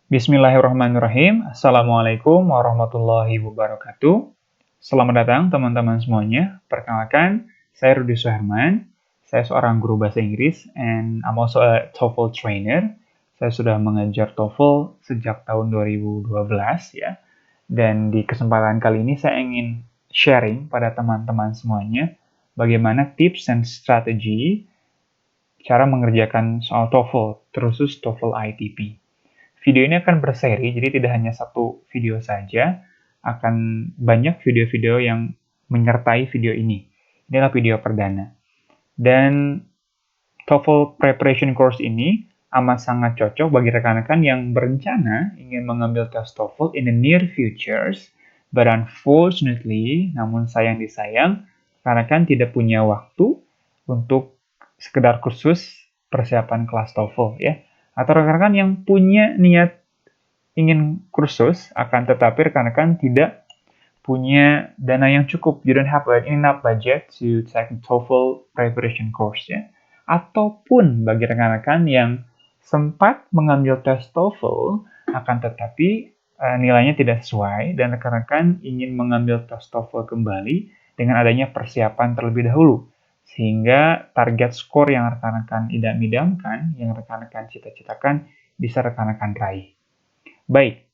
Bismillahirrahmanirrahim. Assalamualaikum warahmatullahi wabarakatuh. Selamat datang teman-teman semuanya. Perkenalkan, saya Rudi Suherman. Saya seorang guru bahasa Inggris and I'm also a TOEFL trainer. Saya sudah mengajar TOEFL sejak tahun 2012 ya. Dan di kesempatan kali ini saya ingin sharing pada teman-teman semuanya bagaimana tips dan strategi cara mengerjakan soal TOEFL, terusus TOEFL ITP. Video ini akan berseri, jadi tidak hanya satu video saja, akan banyak video-video yang menyertai video ini. Inilah video perdana. Dan TOEFL Preparation Course ini amat sangat cocok bagi rekan-rekan yang berencana ingin mengambil tes TOEFL in the near futures, but unfortunately, namun sayang disayang, rekan-rekan tidak punya waktu untuk sekedar kursus persiapan kelas TOEFL ya. Atau rekan-rekan yang punya niat ingin kursus, akan tetapi rekan-rekan tidak punya dana yang cukup. You don't have enough budget to take TOEFL preparation course ya. Ataupun bagi rekan-rekan yang sempat mengambil tes TOEFL, akan tetapi nilainya tidak sesuai dan rekan-rekan ingin mengambil tes TOEFL kembali dengan adanya persiapan terlebih dahulu. Sehingga target skor yang rekan-rekan idam-idamkan, yang rekan-rekan cita-citakan, bisa rekan-rekan raih. Baik,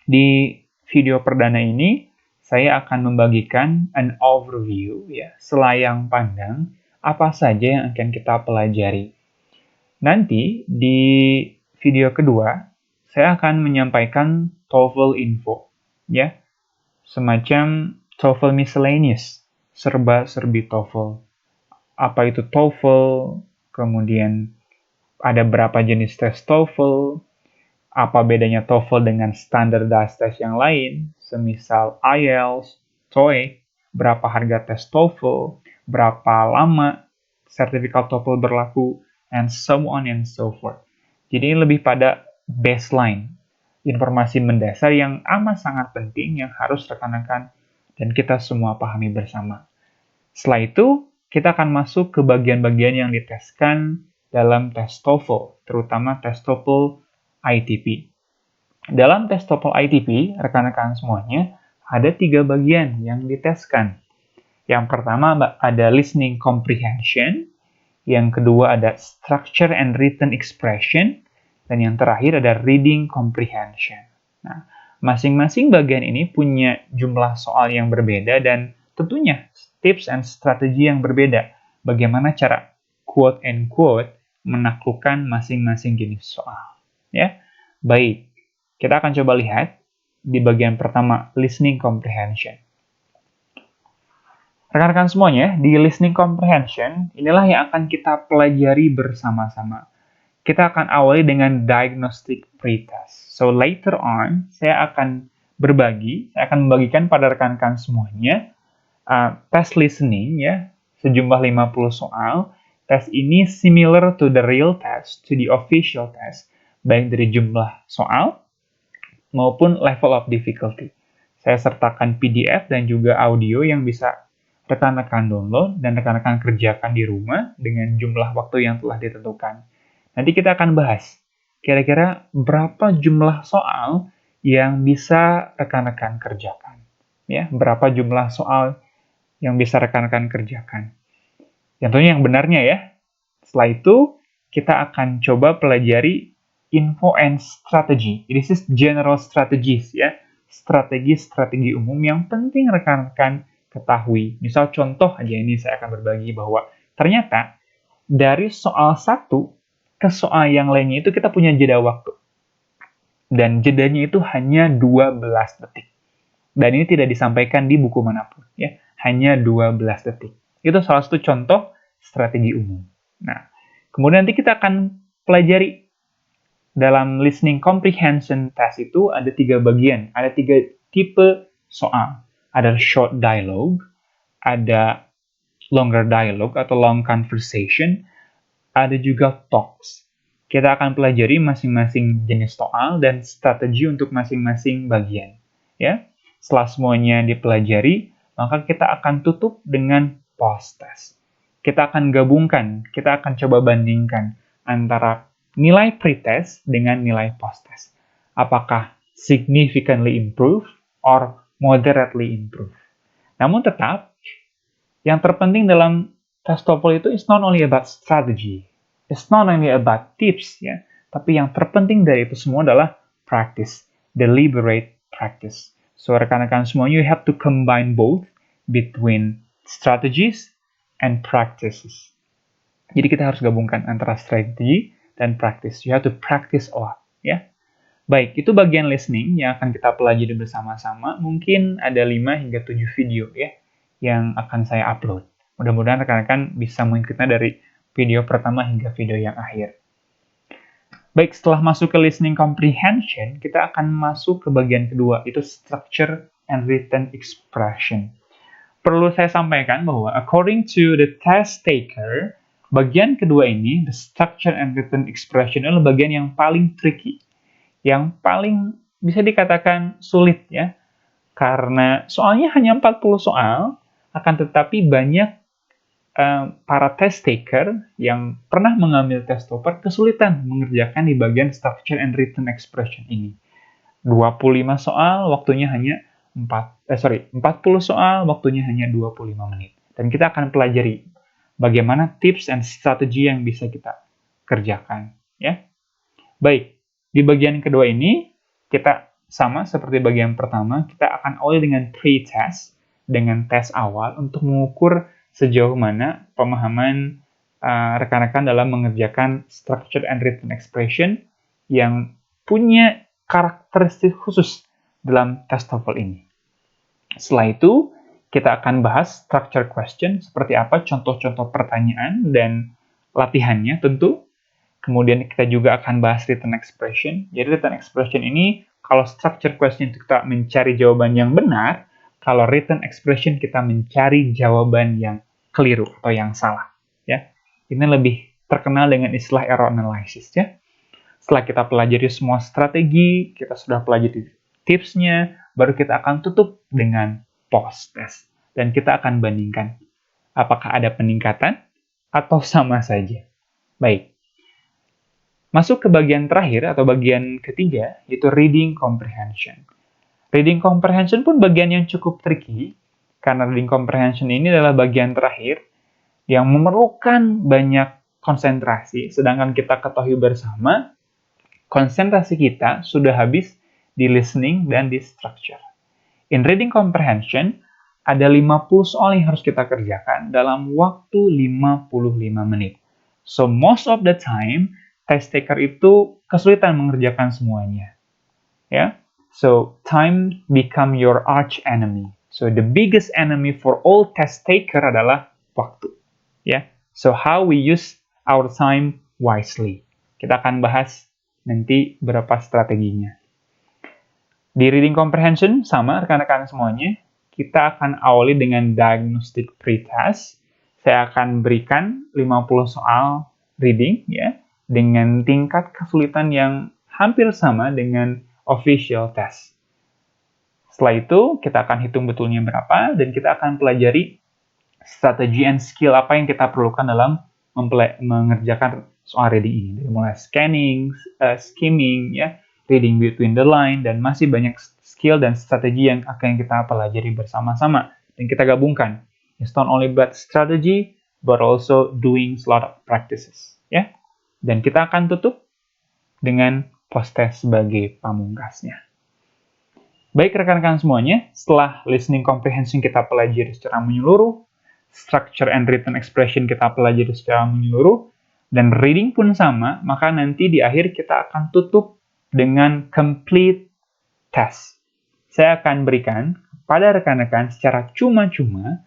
di video perdana ini, saya akan membagikan an overview, ya, selayang pandang, apa saja yang akan kita pelajari. Nanti, di video kedua, saya akan menyampaikan TOEFL info, ya, semacam TOEFL miscellaneous, serba-serbi TOEFL. Apa itu TOEFL, kemudian ada berapa jenis tes TOEFL, apa bedanya TOEFL dengan standardized test yang lain, semisal IELTS, TOEIC, berapa harga tes TOEFL, berapa lama sertifikat TOEFL berlaku, and so on and so forth. Jadi ini lebih pada baseline, informasi mendasar yang amat sangat penting yang harus rekan-rekan dan kita semua pahami bersama. Setelah itu, kita akan masuk ke bagian-bagian yang diteskan dalam tes TOEFL, terutama tes TOEFL ITP. Dalam tes TOEFL ITP, rekan-rekan semuanya, ada 3 bagian yang diteskan. Yang pertama ada listening comprehension, yang kedua ada structure and written expression, dan yang terakhir ada reading comprehension. Nah, masing-masing bagian ini punya jumlah soal yang berbeda dan tentunya tips and strategi yang berbeda. Bagaimana cara quote and quote menaklukkan masing-masing jenis soal. Ya, baik. Kita akan coba lihat di bagian pertama, listening comprehension. Rekan-rekan semuanya, di listening comprehension, inilah yang akan kita pelajari bersama-sama. Kita akan awali dengan diagnostic pretest. So, later on, saya akan membagikan pada rekan-rekan semuanya tes listening, ya, sejumlah 50 soal. Tes ini similar to the real test, to the official test, baik dari jumlah soal maupun level of difficulty. Saya sertakan PDF dan juga audio yang bisa rekan-rekan download dan rekan-rekan kerjakan di rumah dengan jumlah waktu yang telah ditentukan. Nanti kita akan bahas kira-kira berapa jumlah soal yang bisa rekan-rekan kerjakan. Ya, berapa jumlah soal yang bisa rekan-rekan kerjakan. Tentunya yang benarnya ya. Setelah itu, kita akan coba pelajari info and strategy. This is general strategies ya. Strategi-strategi umum yang penting rekan-rekan ketahui. Misal contoh aja ini saya akan berbagi bahwa ternyata dari soal 1 ke soal yang lainnya itu kita punya jeda waktu. Dan jedanya itu hanya 12 detik. Dan ini tidak disampaikan di buku manapun ya. Hanya 12 detik. Itu salah satu contoh strategi umum. Nah, kemudian nanti kita akan pelajari dalam listening comprehension test itu ada 3 bagian, ada 3 tipe soal. Ada short dialogue, ada longer dialogue atau long conversation, ada juga talks. Kita akan pelajari masing-masing jenis soal dan strategi untuk masing-masing bagian. Ya, setelah semuanya dipelajari, maka kita akan tutup dengan post-test. Kita akan gabungkan, kita akan coba bandingkan antara nilai pretest dengan nilai post-test. Apakah significantly improve or moderately improve. Namun tetap, yang terpenting dalam tes TOEFL itu is not only about strategy, it's not only about tips ya, tapi yang terpenting dari itu semua adalah practice, deliberate practice. So rekan-rekan semua, you have to combine both between strategies and practices. Jadi kita harus gabungkan antara strategi dan practice. You have to practice a lot ya. Baik, itu bagian listening yang akan kita pelajari bersama-sama. Mungkin ada 5 hingga 7 video ya yang akan saya upload. Mudah-mudahan rekan-rekan bisa mengikutinya dari video pertama hingga video yang akhir. Baik, setelah masuk ke listening comprehension, kita akan masuk ke bagian kedua, itu structure and written expression. Perlu saya sampaikan bahwa according to the test taker, bagian kedua ini, the structure and written expression, adalah bagian yang paling tricky, yang paling bisa dikatakan sulit ya, karena soalnya hanya 40 soal, akan tetapi banyak para test taker yang pernah mengambil tes TOEFL kesulitan mengerjakan di bagian structure and written expression ini. 25 soal, waktunya hanya 40 soal, waktunya hanya 25 menit. Dan kita akan pelajari bagaimana tips and strategi yang bisa kita kerjakan. Ya. Baik, di bagian kedua ini, kita sama seperti bagian pertama, kita akan awali dengan pre-test, dengan tes awal untuk mengukur sejauh mana pemahaman rekan-rekan dalam mengerjakan structure and written expression yang punya karakteristik khusus dalam tes TOEFL ini. Setelah itu, kita akan bahas structure question, seperti apa contoh-contoh pertanyaan dan latihannya tentu. Kemudian kita juga akan bahas written expression. Jadi written expression ini, kalau structure question kita mencari jawaban yang benar, kalau written expression kita mencari jawaban yang keliru atau yang salah. Ya, ini lebih terkenal dengan istilah error analysis. Ya, setelah kita pelajari semua strategi, kita sudah pelajari tipsnya, baru kita akan tutup dengan post test dan kita akan bandingkan apakah ada peningkatan atau sama saja. Baik. Masuk ke bagian terakhir atau bagian ketiga, yaitu reading comprehension. Reading comprehension pun bagian yang cukup tricky, karena reading comprehension ini adalah bagian terakhir yang memerlukan banyak konsentrasi, sedangkan kita ketahui bersama, konsentrasi kita sudah habis di listening dan di structure. In reading comprehension, ada 50 soal yang harus kita kerjakan dalam waktu 55 menit. So, most of the time, test taker itu kesulitan mengerjakan semuanya. Ya, so time become your arch enemy. So the biggest enemy for all test taker adalah waktu. Ya, so how we use our time wisely. Kita akan bahas nanti berapa strateginya. Di reading comprehension sama rekan-rekan semuanya, kita akan awali dengan diagnostic pretest. Saya akan berikan 50 soal reading ya, dengan tingkat kesulitan yang hampir sama dengan official test. Setelah itu, kita akan hitung betulnya berapa, dan kita akan pelajari strategi and skill apa yang kita perlukan dalam mengerjakan soal reading ini. Dari mulai scanning, skimming, ya, reading between the line, dan masih banyak skill dan strategi yang akan kita pelajari bersama-sama. Dan kita gabungkan. It's not only about strategy, but also doing a lot of practices. Ya. Dan kita akan tutup dengan post-test sebagai pamungkasnya. Baik rekan-rekan semuanya, setelah listening comprehension kita pelajari secara menyeluruh, structure and written expression kita pelajari secara menyeluruh, dan reading pun sama, maka nanti di akhir kita akan tutup dengan complete test. Saya akan berikan kepada rekan-rekan secara cuma-cuma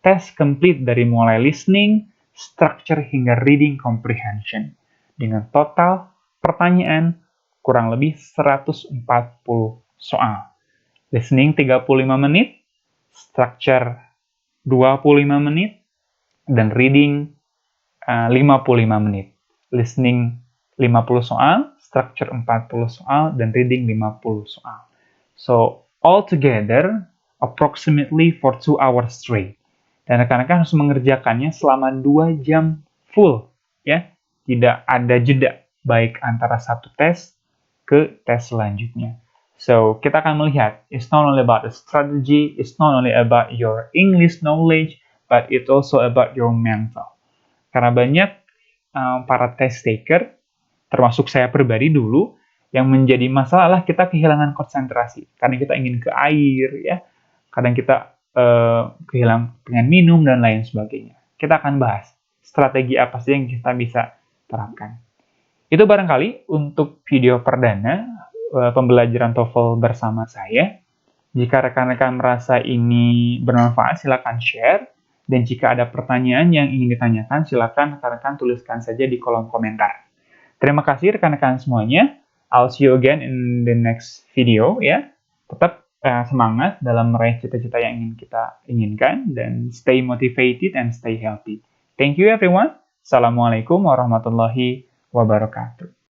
tes complete dari mulai listening, structure hingga reading comprehension dengan total pertanyaan kurang lebih 140 soal. Listening 35 menit, structure 25 menit, dan reading 55 menit. Listening 50 soal, structure 40 soal, dan reading 50 soal. So, altogether, approximately for 2 hours straight. Dan rekan-rekan harus mengerjakannya selama 2 jam full, ya. Tidak ada jeda, baik antara satu tes ke tes selanjutnya. So, kita akan melihat, it's not only about the strategy, it's not only about your English knowledge, but it's also about your mental. Karena banyak para test taker, termasuk saya pribadi dulu, yang menjadi masalah adalah kita kehilangan konsentrasi. Karena kita ingin ke air, ya. Kadang kita kehilangan pengen minum, dan lain sebagainya. Kita akan bahas strategi apa sih yang kita bisa terapkan. Itu barangkali untuk video perdana pembelajaran TOEFL bersama saya. Jika rekan-rekan merasa ini bermanfaat, silakan share. Dan jika ada pertanyaan yang ingin ditanyakan, silakan rekan-rekan tuliskan saja di kolom komentar. Terima kasih rekan-rekan semuanya. I'll see you again in the next video ya. Tetap semangat dalam meraih cita-cita yang ingin kita inginkan dan stay motivated and stay healthy. Thank you everyone. Assalamualaikum warahmatullahi wabarakatuh.